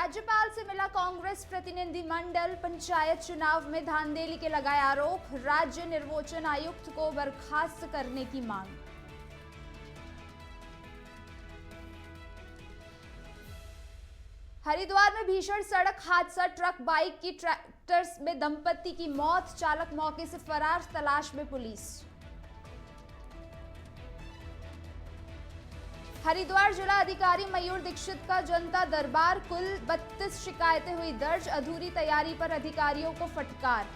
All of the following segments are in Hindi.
राज्यपाल से मिला कांग्रेस प्रतिनिधिमंडल, पंचायत चुनाव में धांधली के लगाए आरोप, राज्य निर्वाचन आयुक्त को बर्खास्त करने की मांग। हरिद्वार में भीषण सड़क हादसा, ट्रक बाइक की ट्रैक्टर में दंपति की मौत, चालक मौके से फरार, तलाश में पुलिस। हरिद्वार जिला अधिकारी मयूर दीक्षित का जनता दरबार, कुल 32 शिकायतें हुई दर्ज, अधूरी तैयारी पर अधिकारियों को फटकार।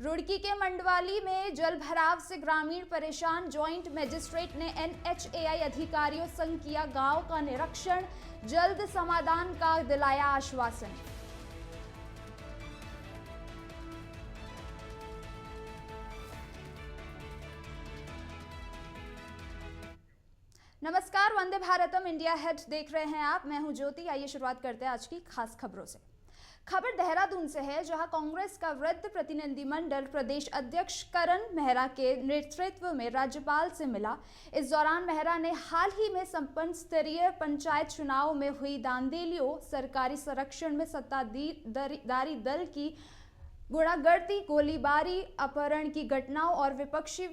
रुड़की के मंडवाली में जल भराव से ग्रामीण परेशान, ज्वाइंट मजिस्ट्रेट ने NHAI अधिकारियों संग किया गांव का निरीक्षण, जल्द समाधान का दिलाया आश्वासन। नमस्कार, वंदे भारतम इंडिया हेड देख रहे हैं आप। मैं हूं ज्योति। आइए शुरुआत करते हैं आज की खास खबरों से। खबर देहरादून से है, जहां कांग्रेस का वृद्ध प्रतिनिधिमंडल प्रदेश अध्यक्ष करण मेहरा के नेतृत्व में राज्यपाल से मिला। इस दौरान मेहरा ने हाल ही में संपन्न स्तरीय पंचायत चुनाव में हुई दांधलियों, सरकारी संरक्षण में सत्ताधारी दल की गुंडागर्दी, गोलीबारी, अपहरण की घटनाओं और विपक्षी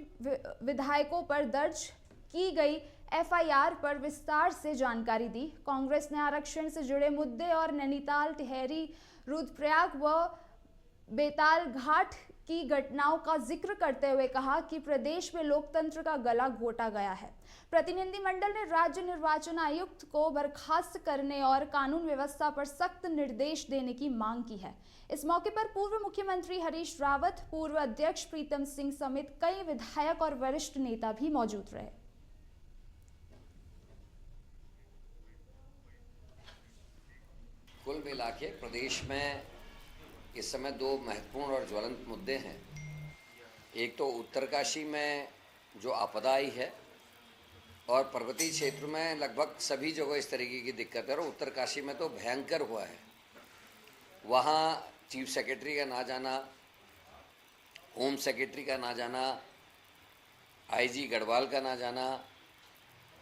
विधायकों पर दर्ज की गई FIR पर विस्तार से जानकारी दी। कांग्रेस ने आरक्षण से जुड़े मुद्दे और नैनीताल, टिहरी, रुद्रप्रयाग व बेताल घाट की घटनाओं का जिक्र करते हुए कहा कि प्रदेश में लोकतंत्र का गला घोटा गया है। प्रतिनिधिमंडल ने राज्य निर्वाचन आयुक्त को बर्खास्त करने और कानून व्यवस्था पर सख्त निर्देश देने की मांग की है। इस मौके पर पूर्व मुख्यमंत्री हरीश रावत, पूर्व अध्यक्ष प्रीतम सिंह समेत कई विधायक और वरिष्ठ नेता भी मौजूद रहे। कुल मिला के प्रदेश में इस समय दो महत्वपूर्ण और ज्वलंत मुद्दे हैं। एक तो उत्तरकाशी में जो आपदा आई है और पर्वतीय क्षेत्र में लगभग सभी जगह इस तरीके की दिक्कत है, और उत्तरकाशी में तो भयंकर हुआ है। वहाँ चीफ सेक्रेटरी का ना जाना, होम सेक्रेटरी का ना जाना, IG गढ़वाल का ना जाना,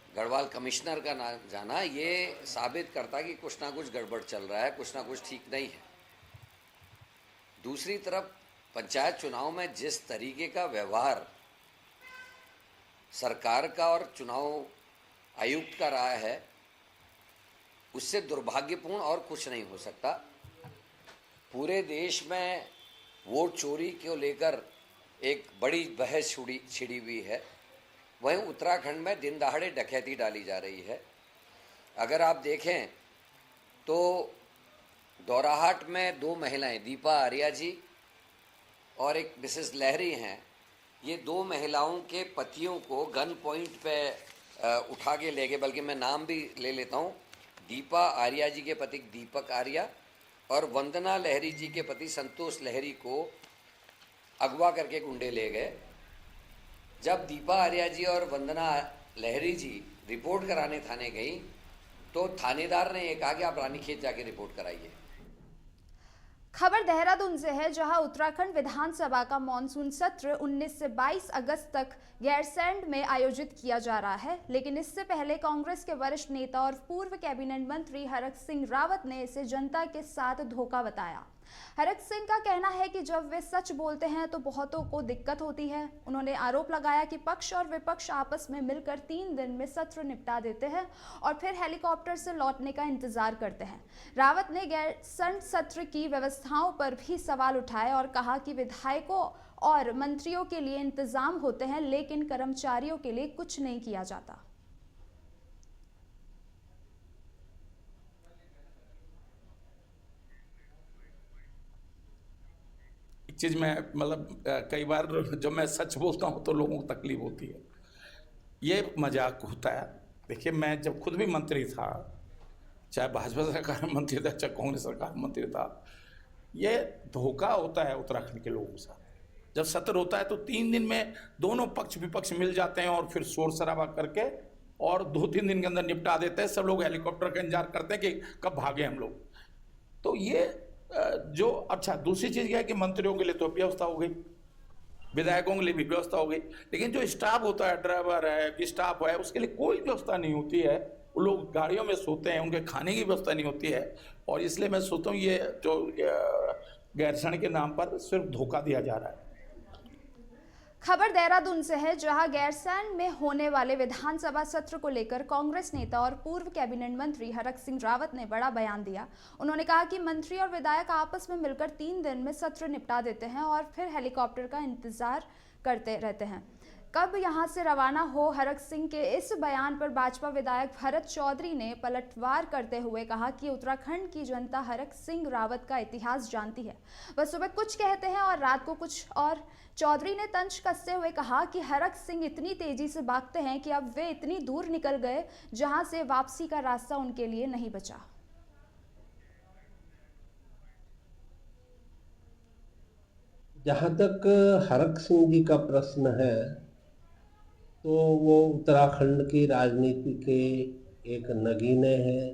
गढ़वाल कमिश्नर का ना जाना, ये साबित करता कि कुछ ना कुछ गड़बड़ चल रहा है, कुछ ना कुछ ठीक नहीं है। दूसरी तरफ पंचायत चुनाव में जिस तरीके का व्यवहार सरकार का और चुनाव आयुक्त का रहा है, उससे दुर्भाग्यपूर्ण और कुछ नहीं हो सकता। पूरे देश में वोट चोरी को लेकर एक बड़ी बहस छिड़ी हुई है। वहीं उत्तराखंड में दिन दहाड़े डकैती डाली जा रही है। अगर आप देखें तो दौराहाट में दो महिलाएं, दीपा आर्या जी और एक मिसेस लहरी हैं, ये दो महिलाओं के पतियों को गन पॉइंट पे उठा के ले गए। बल्कि मैं नाम भी ले लेता हूँ, दीपा आर्या जी के पति दीपक आर्या और वंदना लहरी जी के पति संतोष लहरी को अगवा करके गुंडे ले गए। जब दीपा आर्या जी और वंदना लहरी जी रिपोर्ट कराने थाने गई तो थानेदार ने ये कहा कि आप रानीखेत जाके रिपोर्ट कराइए। खबर देहरादून से है, जहां उत्तराखंड विधानसभा का मॉनसून सत्र 19 से 22 अगस्त तक गैरसैंण में आयोजित किया जा रहा है। लेकिन इससे पहले कांग्रेस के वरिष्ठ नेता और पूर्व कैबिनेट मंत्री हरक सिंह रावत ने इसे जनता के साथ धोखा बताया। हरक सिंह का कहना है कि जब वे सच बोलते हैं तो बहुतों को दिक्कत होती है। उन्होंने आरोप लगाया कि पक्ष और विपक्ष आपस में मिलकर 3 दिन में सत्र निपटा देते हैं और फिर हेलीकॉप्टर से लौटने का इंतजार करते हैं। रावत ने गैरसैंण सत्र की व्यवस्थाओं पर भी सवाल उठाए और कहा कि विधायकों और मंत्रियों के लिए इंतजाम होते हैं, लेकिन कर्मचारियों के लिए कुछ नहीं किया जाता। चीज़ में मतलब कई बार जब मैं सच बोलता हूँ तो लोगों को तकलीफ होती है। ये मजाक होता है। देखिए, मैं जब खुद भी मंत्री था, चाहे भाजपा सरकार में मंत्री था, चाहे कांग्रेस सरकार में मंत्री था, ये धोखा होता है उत्तराखंड के लोगों के साथ। जब सत्र होता है तो 3 दिन में दोनों पक्ष विपक्ष मिल जाते हैं और फिर शोर शराबा करके और 2-3 दिन के अंदर निपटा देते हैं। सब लोग हेलीकॉप्टर का इंतजार करते हैं कि कब भागे हम लोग। तो ये जो अच्छा, दूसरी चीज़ क्या है कि मंत्रियों के लिए तो व्यवस्था हो गई, विधायकों के लिए भी व्यवस्था हो गई, लेकिन जो स्टाफ होता है, ड्राइवर है, स्टाफ है, उसके लिए कोई व्यवस्था नहीं होती है। वो लोग गाड़ियों में सोते हैं, उनके खाने की व्यवस्था नहीं होती है। और इसलिए मैं सोचता हूँ ये जो गैरसैंण के नाम पर सिर्फ धोखा दिया जा रहा है। खबर देहरादून से है, जहां गैरसैंण में होने वाले विधानसभा सत्र को लेकर कांग्रेस नेता और पूर्व कैबिनेट मंत्री हरक सिंह रावत ने बड़ा बयान दिया। उन्होंने कहा कि मंत्री और विधायक आपस में मिलकर 3 दिन में सत्र निपटा देते हैं और फिर हेलीकॉप्टर का इंतजार करते रहते हैं कब यहां से रवाना हो। हरक सिंह के इस बयान पर भाजपा विधायक भरत चौधरी ने पलटवार करते हुए कहा कि उत्तराखंड की जनता हरक सिंह रावत का इतिहास जानती है। वह सुबह कुछ कहते हैं और रात को कुछ और। चौधरी ने तंज कसते हुए कहा कि हरक सिंह इतनी तेजी से भागते हैं कि अब वे इतनी दूर निकल गए जहां से वापसी का रास्ता उनके लिए नहीं बचा। जहाँ तक हरक सिंह जी का प्रश्न है, तो वो उत्तराखंड की राजनीति के एक नगीने हैं।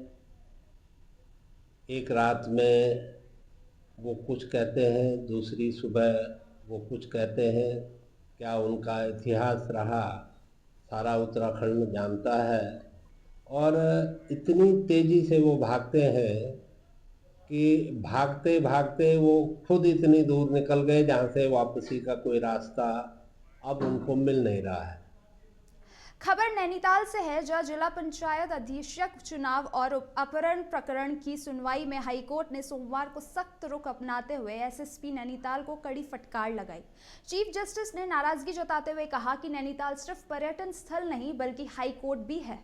एक रात में वो कुछ कहते हैं, दूसरी सुबह वो कुछ कहते हैं। क्या उनका इतिहास रहा, सारा उत्तराखंड जानता है। और इतनी तेज़ी से वो भागते हैं कि भागते भागते वो खुद इतनी दूर निकल गए जहाँ से वापसी का कोई रास्ता अब उनको मिल नहीं रहा है। खबर नैनीताल से है, जहां जिला पंचायत अधीक्षक चुनाव और अपहरण प्रकरण की सुनवाई में हाईकोर्ट ने सोमवार को सख्त रुख अपनाते हुए एसएसपी नैनीताल को कड़ी फटकार लगाई। चीफ जस्टिस ने नाराजगी जताते हुए कहा कि नैनीताल सिर्फ पर्यटन स्थल नहीं बल्कि हाईकोर्ट भी है।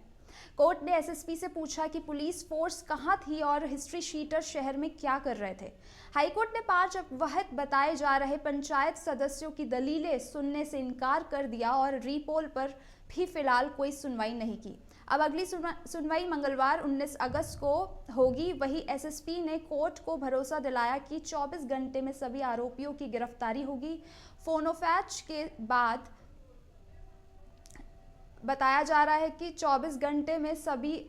कोर्ट ने एसएसपी से पूछा कि पुलिस फोर्स कहां थी और हिस्ट्री शीटर शहर में क्या कर रहे थे। हाईकोर्ट ने 5 अपवाहित बताए जा रहे पंचायत सदस्यों की दलीलें सुनने से इनकार कर दिया और रीपोल पर भी फिलहाल कोई सुनवाई नहीं की। अब अगली सुनवाई मंगलवार 19 अगस्त को होगी। वही एसएसपी ने कोर्ट को भरोसा दिलाया कि 24 घंटे में सभी आरोपियों की गिरफ्तारी होगी। फोनोफैच के बाद बताया जा रहा है कि 24 घंटे में सभी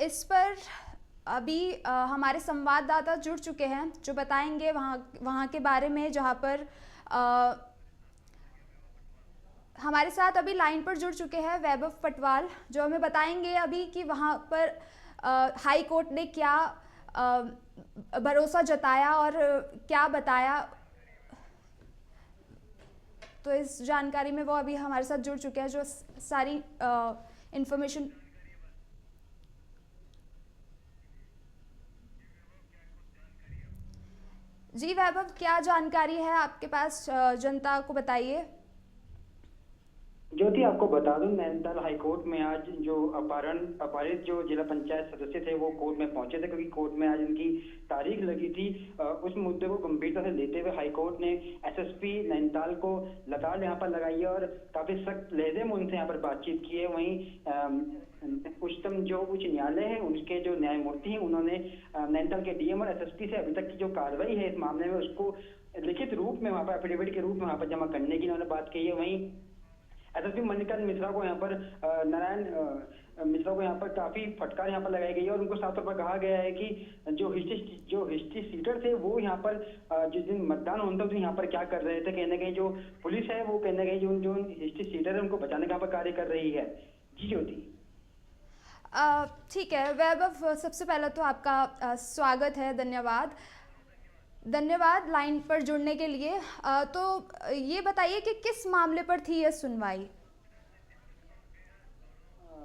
इस पर अभी हमारे संवाददाता जुड़ चुके हैं जो बताएंगे वहाँ के बारे में, जहाँ पर हमारे साथ अभी लाइन पर जुड़ चुके हैं वैभव पटवाल, जो हमें बताएंगे अभी कि वहाँ पर हाई कोर्ट ने क्या भरोसा जताया और क्या बताया। तो इस जानकारी में वो अभी हमारे साथ जुड़ चुके हैं, जो सारी इंफॉर्मेशन। जी वैभव, क्या जानकारी है आपके पास, जनता को बताइए। ज्योति, आपको बता दूं, नैनीताल हाईकोर्ट में आज जो अपहरित जो जिला पंचायत सदस्य थे वो कोर्ट में पहुंचे थे, क्योंकि कोर्ट में आज इनकी तारीख लगी थी। उस मुद्दे को गंभीरता से लेते हुए हाईकोर्ट ने एसएसपी नैनीताल को लताड़ यहाँ पर लगाई है और काफी सख्त लहजे में उनसे यहाँ पर बातचीत की है। वहीं उच्चतम जो उच्च न्यायालय है उनके जो न्यायमूर्ति हैं उन्होंने नैनीताल के डीएम और एसएसपी से अभी तक की जो कार्रवाई है इस मामले में उसको लिखित रूप में वहाँ पर एफिडेविट के रूप में वहाँ पर जमा करने की उन्होंने बात कही है। वहीं एसएसपी मणिकांत मिश्रा को यहाँ पर नारायण मिश्रा को यहाँ पर काफी फटकार यहाँ पर लगाई गई है और उनको साफ तौर पर कहा गया है कि जो हिस्ट्री सीटर थे वो यहाँ पर जिस दिन मतदान होता है उस दिन यहाँ पर क्या कर रहे थे। कहने गई जो पुलिस है वो कहने गई जो हिस्ट्री सीटर है उनको बचाने का यहाँ पर कार्य कर रही है। जी ज्योति। ठीक है वैभव, सबसे पहले तो आपका स्वागत है, धन्यवाद लाइन पर जुड़ने के लिए। तो ये बताइए कि किस मामले पर थी यह सुनवाई?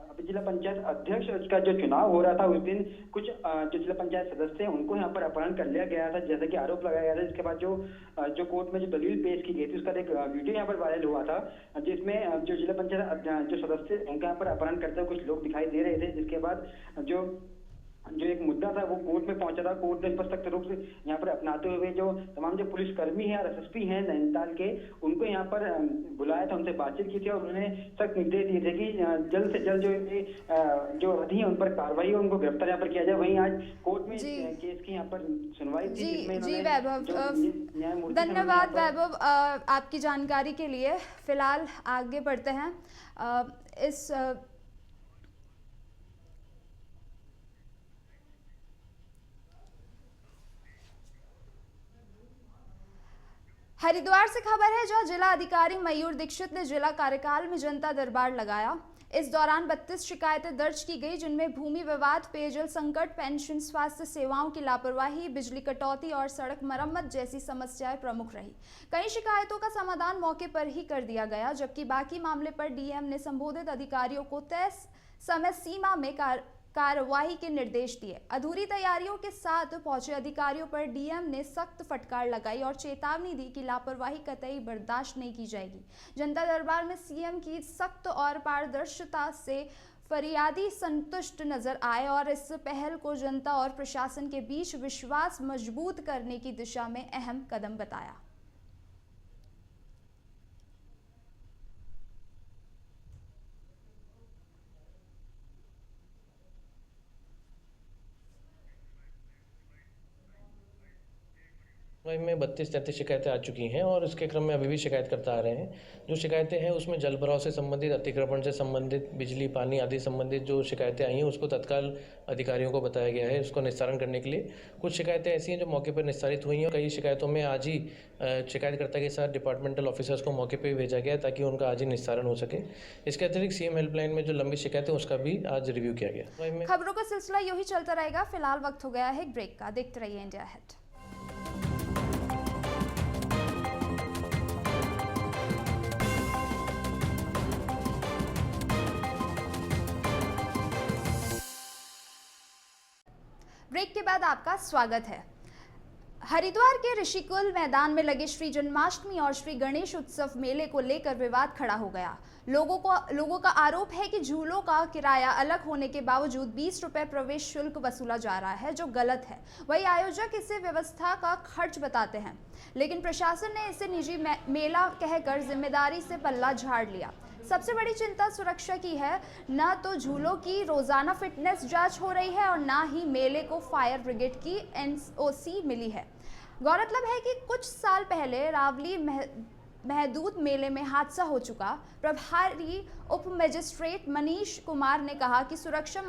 अभी जिला पंचायत अध्यक्ष का जो चुनाव हो रहा था उस दिन कुछ जो जिला पंचायत सदस्य हैं उनको यहाँ पर अपहरण कर लिया गया था, जैसे कि आरोप लगाया गया था। इसके बाद जो कोर्ट में जो दलील पेश की गई थी उसका एक वीडियो यहाँ पर वायरल हुआ था, जिसमें जो जिला पंचायत जो सदस्य उनका यहाँ पर अपहरण करते हुए कुछ लोग दिखाई दे रहे थे। जिसके बाद जो जो एक मुद्दा था वो कोर्ट में पहुंचा था। कोर्ट ने स्पष्ट रूप से यहाँ पर अपनाते हुए जो तमाम जो पुलिसकर्मी हैं और एसएसपी हैं नैनीताल के, उनको यहाँ पर बुलाया था, उनसे बातचीत की थी और उन्होंने सख्त निर्देश दिए थे कि जल्द से जल्द जो अपराधी हैं उन पर कार्रवाई हो, उनको गिरफ्तार यहाँ पर किया जाए। वहीं आज कोर्ट में केस की यहाँ पर सुनवाई थी, जिसमें जी वैभव, धन्यवाद वैभव आपकी जानकारी के लिए। फिलहाल आगे बढ़ते हैं। इस हरिद्वार से खबर है, जहां जिला अधिकारी मयूर दीक्षित ने जिला कार्यकाल में जनता दरबार लगाया। इस दौरान 32 शिकायतें दर्ज की गई, जिनमें भूमि विवाद, पेयजल संकट, पेंशन, स्वास्थ्य सेवाओं की लापरवाही, बिजली कटौती और सड़क मरम्मत जैसी समस्याएं प्रमुख रही। कई शिकायतों का समाधान मौके पर ही कर दिया गया, जबकि बाकी मामले पर डीएम ने संबंधित अधिकारियों को तय समय सीमा में कार्रवाई के निर्देश दिए। अधूरी तैयारियों के साथ पहुंचे अधिकारियों पर डीएम ने सख्त फटकार लगाई और चेतावनी दी कि लापरवाही कतई बर्दाश्त नहीं की जाएगी। जनता दरबार में सीएम की सख्त और पारदर्शिता से फरियादी संतुष्ट नजर आए और इस पहल को जनता और प्रशासन के बीच विश्वास मजबूत करने की दिशा में अहम कदम बताया। में 32-33 शिकायतें आ चुकी हैं और इसके क्रम में अभी भी शिकायत करता आ रहे हैं। जो शिकायतें हैं उसमें जल भराव से संबंधित, अतिक्रमण से संबंधित, बिजली पानी आदि संबंधित जो शिकायतें आई हैं उसको तत्काल अधिकारियों को बताया गया है उसको निस्तारण करने के लिए। कुछ शिकायतें ऐसी हैं जो मौके पर निस्तारित हुई हैं। कई शिकायतों में आज ही शिकायतकर्ता के साथ डिपार्टमेंटल ऑफिसर्स को मौके पर भेजा गया ताकि उनका आज ही निस्तारण हो सके। इसके अतिरिक्त सीएम हेल्पलाइन में जो लंबी शिकायतें उसका भी आज रिव्यू किया गया। खबरों का सिलसिला यूं ही चलता रहेगा। फिलहाल वक्त हो गया है एक ब्रेक का। देखते रहिए इंडिया अहेड। ब्रेक के बाद आपका स्वागत है। हरिद्वार के ऋषिकुल मैदान में लगे श्री जन्माष्टमी और श्री गणेश उत्सव मेले को लेकर विवाद खड़ा हो गया। लोगों का आरोप है कि झूलों का किराया अलग होने के बावजूद 20 रुपए प्रवेश शुल्क वसूला जा रहा है, जो गलत है। वहीं आयोजक इसे व्यवस्था का खर्च बताते हैं, लेकिन प्रशासन ने इसे निजी मेला कहकर जिम्मेदारी से पल्ला झाड़ लिया। सबसे बड़ी चिंता सुरक्षा की है। न तो झूलों की रोजाना फिटनेस जांच हो रही है और न ही मेले को फायर ब्रिगेड की एनओसी मिली है। गौरतलब है कि कुछ साल पहले रावली महदूद मेले में हादसा हो चुका। प्रभारी उप मजिस्ट्रेट मनीष कुमार ने कहा कि सुरक्षा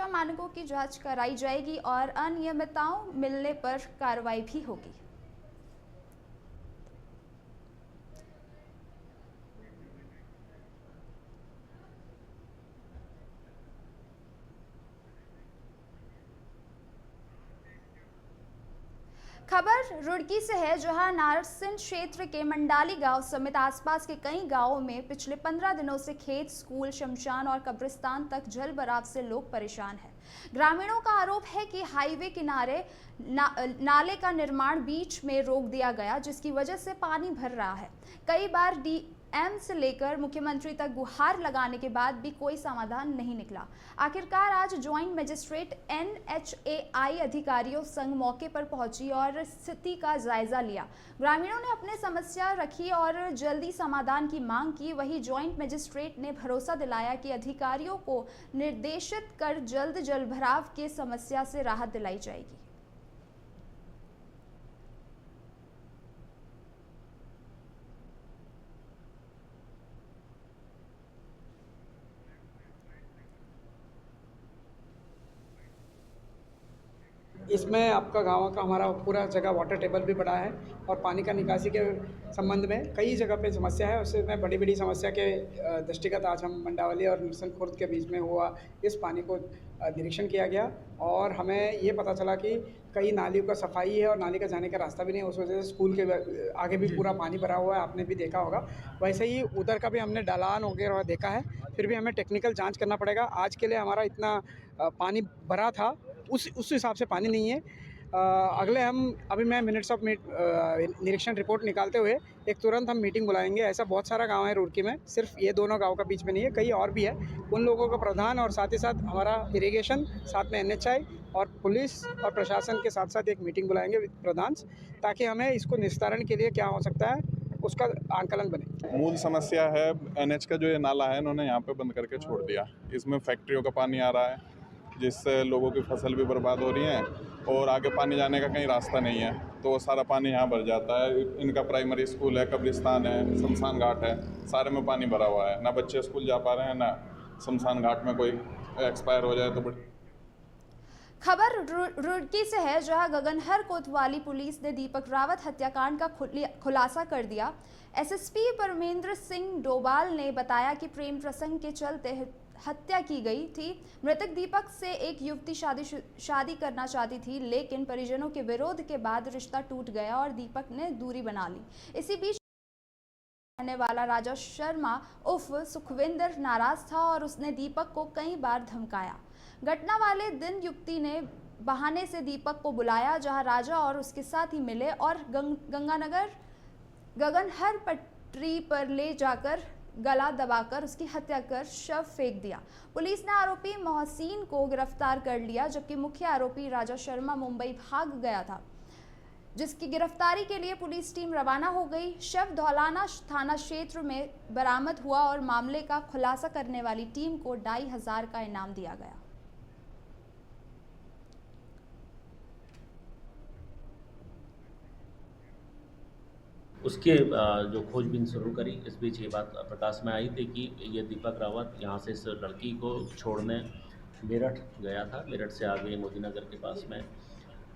मानकों की जांच कराई जाएगी और अनियमितताओं मिलने पर कार्रवाई भी होगी। खबर रुड़की से है, जहां नारसिन क्षेत्र के मंडाली गांव समेत आसपास के कई गांवों में पिछले 15 दिनों से खेत, स्कूल, शमशान और कब्रिस्तान तक जल भराव से लोग परेशान हैं। ग्रामीणों का आरोप है कि हाईवे किनारे नाले का निर्माण बीच में रोक दिया गया, जिसकी वजह से पानी भर रहा है। कई बार डीएम से लेकर मुख्यमंत्री तक गुहार लगाने के बाद भी कोई समाधान नहीं निकला। आखिरकार आज ज्वाइंट मजिस्ट्रेट NHAI अधिकारियों संग मौके पर पहुंची और स्थिति का जायजा लिया। ग्रामीणों ने अपने समस्या रखी और जल्दी समाधान की मांग की। वहीं ज्वाइंट मजिस्ट्रेट ने भरोसा दिलाया कि अधिकारियों को निर्देशित कर जल्द जल भराव की समस्या से राहत दिलाई जाएगी। इसमें आपका गाँव का हमारा पूरा जगह वाटर टेबल भी बढ़ा है और पानी का निकासी के संबंध में कई जगह पे समस्या है। उसमें बड़ी बड़ी समस्या के दृष्टिगत आज हम मंडावली और नरसिन खुर्द के बीच में हुआ इस पानी को निरीक्षण किया गया और हमें ये पता चला कि कई नालियों का सफाई है और नाली का जाने का रास्ता भी नहीं है। उस वजह से स्कूल के आगे भी पूरा पानी भरा हुआ है, आपने भी देखा होगा। वैसे ही उधर का भी हमने ढलान वगैरह देखा है, फिर भी हमें टेक्निकल जाँच करना पड़ेगा। आज के लिए हमारा इतना पानी भरा था उस हिसाब से पानी नहीं है। अगले हम अभी मैं मिनट्स ऑफ निरीक्षण रिपोर्ट निकालते हुए एक तुरंत हम मीटिंग बुलाएंगे। ऐसा बहुत सारा गांव है रुड़की में, सिर्फ ये दोनों गांव का बीच में नहीं है, कई और भी है। उन लोगों का प्रधान और साथ ही साथ हमारा इरिगेशन, साथ में NHI और पुलिस और प्रशासन के साथ साथ एक मीटिंग बुलाएंगे प्रधान, ताकि हमें इसको निस्तारण के लिए क्या हो सकता है उसका आंकलन बने। मूल समस्या है NH का जो ये नाला है, इन्होंने यहाँ पे बंद करके छोड़ दिया। इसमें फैक्ट्रियों का पानी आ रहा है, जिससे लोगों की फसल भी बर्बाद हो रही है और आगे पानी जाने का कहीं रास्ता नहीं है, तो वो सारा पानी यहाँ भर जाता है। इनका प्राइमरी स्कूल है, कब्रिस्तान है, शमशान घाट है, सारे में पानी भरा हुआ है। ना बच्चे स्कूल जा पा रहे हैं, ना शमशान घाट में कोई एक्सपायर हो जाए तो बड़ी। खबर रुड़की से है, जहां गगनहर कोतवाली पुलिस ने दीपक रावत हत्याकांड का खुलासा कर दिया। SSP परमेंद्र सिंह डोभाल ने बताया कि प्रेम प्रसंग के चलते हत्या की गई थी। मृतक दीपक से एक युवती शादी करना चाहती थी, लेकिन परिजनों के विरोध के बाद रिश्ता टूट गया और दीपक ने दूरी बना ली। इसी बीच रहने वाला राजा शर्मा उर्फ सुखविंदर नाराज था और उसने दीपक को कई बार धमकाया। घटना वाले दिन युवती ने बहाने से दीपक को बुलाया, जहां राजा और उसके साथी मिले और गंगानगर गगनहर पटरी पर ले जाकर गला दबाकर उसकी हत्या कर शव फेंक दिया। पुलिस ने आरोपी मोहसिन को गिरफ्तार कर लिया, जबकि मुख्य आरोपी राजा शर्मा मुंबई भाग गया था, जिसकी गिरफ्तारी के लिए पुलिस टीम रवाना हो गई। शव धौलाना थाना क्षेत्र में बरामद हुआ और मामले का खुलासा करने वाली टीम को 2500 का इनाम दिया गया। उसके जो खोजबीन शुरू करी, इस बीच ये बात प्रकाश में आई थी कि ये दीपक रावत यहाँ से इस लड़की को छोड़ने मेरठ गया था। मेरठ से आगे मोदीनगर के पास में,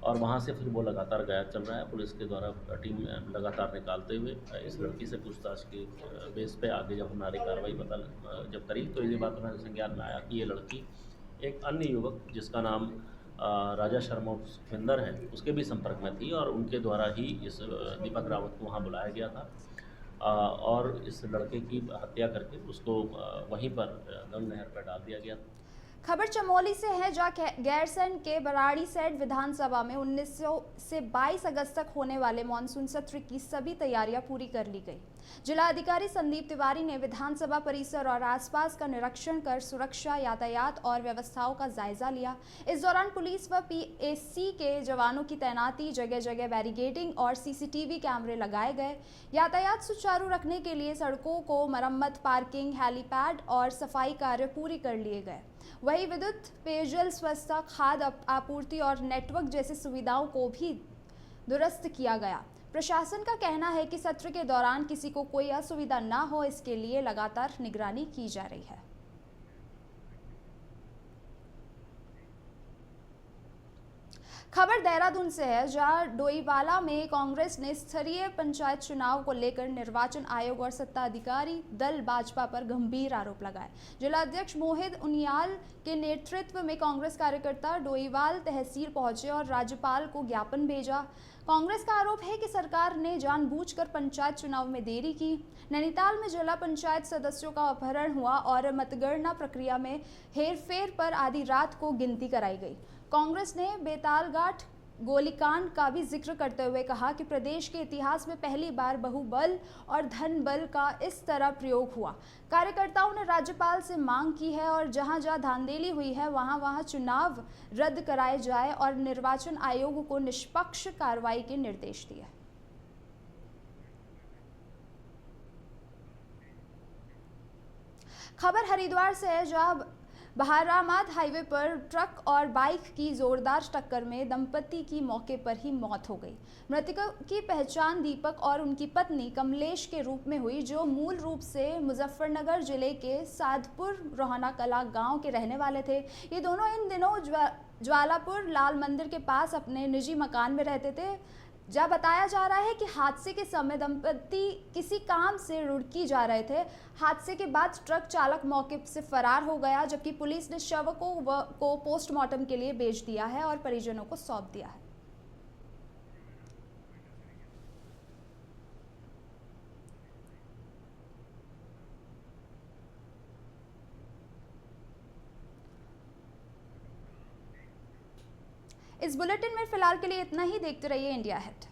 और वहाँ से फिर वो लगातार गायब चल रहा है। पुलिस के द्वारा टीम लगातार निकालते हुए इस लड़की से पूछताछ के बेस पे आगे जब हमारी कार्रवाई जब करी, तो ये बात हमें संज्ञान में आया कि ये लड़की एक अन्य युवक जिसका नाम राजा शर्मा सुखविंदर है, उसके भी संपर्क में थी और उनके द्वारा ही इस दीपक रावत को वहाँ बुलाया गया था और इस लड़के की हत्या करके उसको वहीं पर गंगा नहर पर डाल दिया गया था। खबर चमोली से है, जहां गैरसैंण के बराड़ी सैट विधानसभा में 19 से 22 अगस्त तक होने वाले मानसून सत्र की सभी तैयारियां पूरी कर ली गई। जिला अधिकारी संदीप तिवारी ने विधानसभा परिसर और आसपास का निरीक्षण कर सुरक्षा, यातायात और व्यवस्थाओं का जायजा लिया। इस दौरान पुलिस व PAC के जवानों की तैनाती, जगह जगह बैरिकेडिंग और CCTV कैमरे लगाए गए। यातायात सुचारू रखने के लिए सड़कों को मरम्मत, पार्किंग, हेलीपैड और सफाई कार्य पूरी कर लिए गए। वहीं विद्युत, पेयजल, स्वच्छता, खाद्य आपूर्ति और नेटवर्क जैसी सुविधाओं को भी दुरुस्त किया गया। प्रशासन का कहना है कि सत्र के दौरान किसी को कोई असुविधा न हो, इसके लिए लगातार निगरानी की जा रही है। खबर देहरादून से है, जहां डोईवाला में कांग्रेस ने स्तरीय पंचायत चुनाव को लेकर निर्वाचन आयोग और सत्ताधिकारी दल भाजपा पर गंभीर आरोप लगाए। जिला अध्यक्ष मोहित उनियाल के नेतृत्व में कांग्रेस कार्यकर्ता डोईवाल तहसील पहुंचे और राज्यपाल को ज्ञापन भेजा। कांग्रेस का आरोप है कि सरकार ने जानबूझकर पंचायत चुनाव में देरी की। नैनीताल में जिला पंचायत सदस्यों का अपहरण हुआ और मतगणना प्रक्रिया में हेरफेर पर आधी रात को गिनती कराई गई। कांग्रेस ने बेतालघाट गोलीकांड का भी जिक्र करते हुए कहा कि प्रदेश के इतिहास में पहली बार बहुबल और धन बल का इस तरह प्रयोग हुआ। कार्यकर्ताओं ने राज्यपाल से मांग की है और जहां जहां धांधली हुई है वहां चुनाव रद्द कराए जाए और निर्वाचन आयोग को निष्पक्ष कार्रवाई के निर्देश दिए। खबर हरिद्वार से है, जहां बहारामाद हाईवे पर ट्रक और बाइक की जोरदार टक्कर में दंपति की मौके पर ही मौत हो गई। मृतकों की पहचान दीपक और उनकी पत्नी कमलेश के रूप में हुई, जो मूल रूप से मुजफ्फरनगर जिले के सादपुर रोहना कला गांव के रहने वाले थे। ये दोनों इन दिनों ज्वालापुर लाल मंदिर के पास अपने निजी मकान में रहते थे। जब बताया जा रहा है कि हादसे के समय दंपति किसी काम से रुड़की जा रहे थे। हादसे के बाद ट्रक चालक मौके से फरार हो गया, जबकि पुलिस ने शव को पोस्टमार्टम के लिए भेज दिया है और परिजनों को सौंप दिया है। इस बुलेटिन में फिलहाल के लिए इतना ही। देखते रहिए इंडिया हेड।